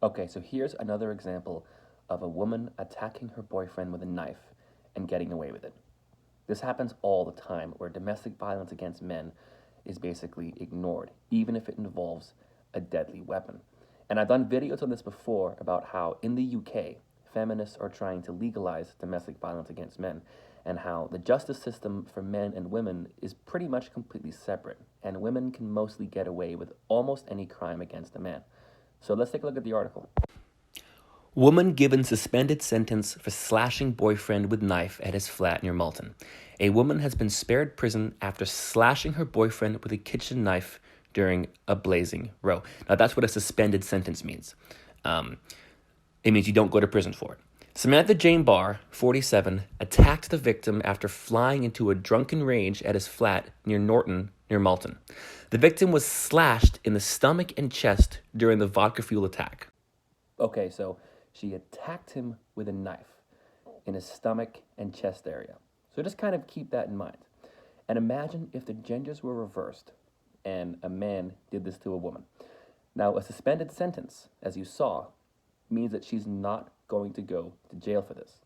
Okay, so here's another example of a woman attacking her boyfriend with a knife and getting away with it. This happens all the time where domestic violence against men is basically ignored, even if it involves a deadly weapon. And I've done videos on this before about how in the UK, feminists are trying to legalize domestic violence against men, and how the justice system for men and women is pretty much completely separate, and women can mostly get away with almost any crime against a man. So let's take a look at the article. Woman given suspended sentence for slashing boyfriend with knife at his flat near Malton. A woman has been spared prison after slashing her boyfriend with a kitchen knife during a blazing row. Now, that's what a suspended sentence means. It means you don't go to prison for it. Samantha Jane Barr, 47, attacked the victim after flying into a drunken rage at his flat near Norton, near Malton. The victim was slashed in the stomach and chest during the vodka fuel attack. Okay, so she attacked him with a knife in his stomach and chest area. So just kind of keep that in mind. And imagine if the genders were reversed and a man did this to a woman. Now, a suspended sentence, as you saw, means that she's not going to go to jail for this.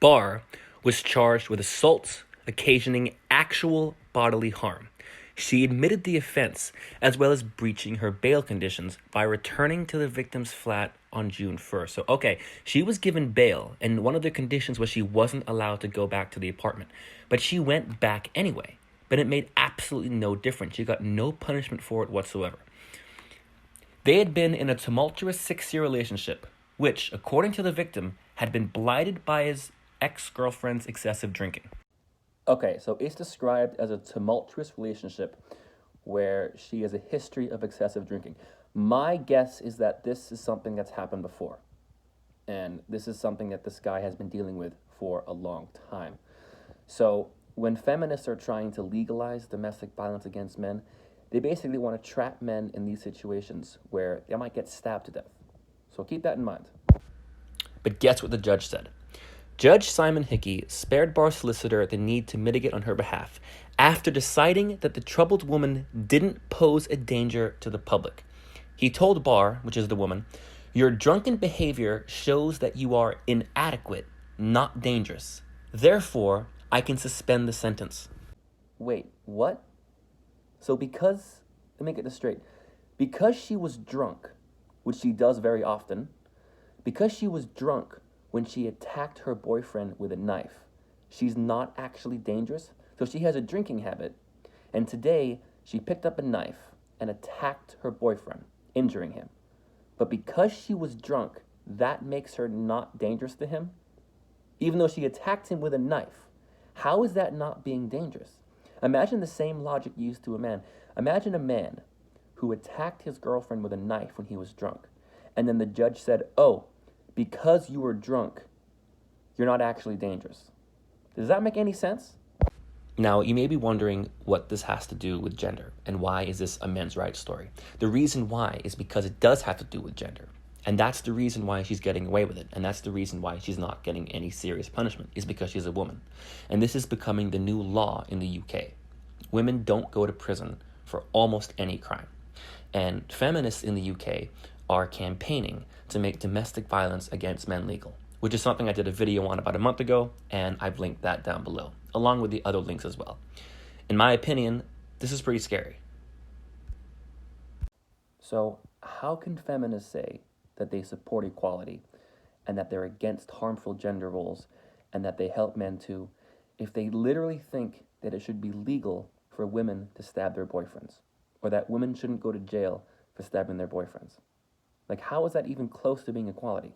Barr was charged with assault occasioning actual bodily harm. She admitted the offense, as well as breaching her bail conditions by returning to the victim's flat on June 1st. So, okay, she was given bail, and one of the conditions was she wasn't allowed to go back to the apartment. But she went back anyway. But it made absolutely no difference. She got no punishment for it whatsoever. They had been in a tumultuous 6-year relationship, which, according to the victim, had been blighted by his ex-girlfriend's excessive drinking. Okay, so it's described as a tumultuous relationship where she has a history of excessive drinking. My guess is that this is something that's happened before. And this is something that this guy has been dealing with for a long time. So when feminists are trying to legalize domestic violence against men, they basically want to trap men in these situations where they might get stabbed to death. So keep that in mind. But guess what the judge said? Judge Simon Hickey spared Barr's solicitor the need to mitigate on her behalf after deciding that the troubled woman didn't pose a danger to the public. He told Barr, which is the woman, "Your drunken behavior shows that you are inadequate, not dangerous. Therefore, I can suspend the sentence." Wait, what? So let me get this straight. Because she was drunk, which she does very often, because she was drunk when she attacked her boyfriend with a knife, she's not actually dangerous. So she has a drinking habit, and today she picked up a knife and attacked her boyfriend, injuring him. But because she was drunk, that makes her not dangerous to him, even though she attacked him with a knife. How is that not being dangerous? Imagine the same logic used to a man. Imagine a man who attacked his girlfriend with a knife when he was drunk, and then the judge said, "Oh, because you were drunk, you're not actually dangerous." Does that make any sense? Now, you may be wondering what this has to do with gender, and why is this a men's rights story? The reason why is because it does have to do with gender. And that's the reason why she's getting away with it. And that's the reason why she's not getting any serious punishment, is because she's a woman. And this is becoming the new law in the UK. Women don't go to prison for almost any crime. And feminists in the UK are campaigning to make domestic violence against men legal, which is something I did a video on about a month ago, and I've linked that down below, along with the other links as well. In my opinion, this is pretty scary. So, how can feminists say that they support equality and that they're against harmful gender roles and that they help men too, if they literally think that it should be legal for women to stab their boyfriends, or that women shouldn't go to jail for stabbing their boyfriends? Like, how is that even close to being equality?